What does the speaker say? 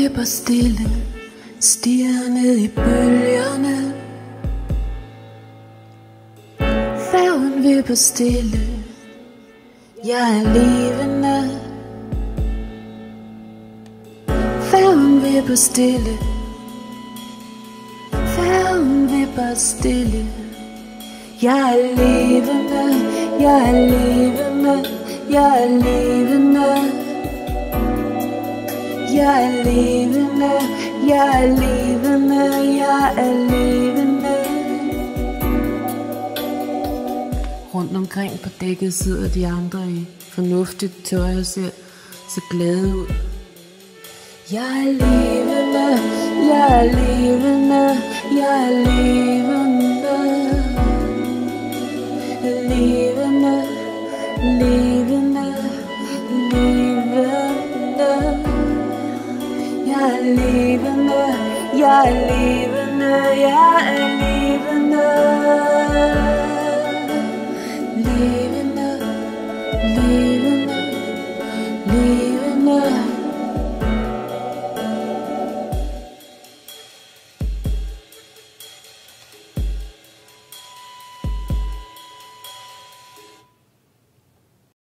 vipper stille, stiger ned i bølgerne. Færgen vipper stille, jeg er levende. Færgen vipper stille, færgen vipper stille. Jeg er levende, jeg er levende, jeg er levende. Jeg er levende, jeg er levende, jeg er levende. Rundt omkring på dækket sidder de andre i fornuftigt tøj og ser så glade ud. Jeg er levende, jeg er levende, jeg er levende. Levende, levende, levende. Jeg er levende, jeg er levende, jeg er levende.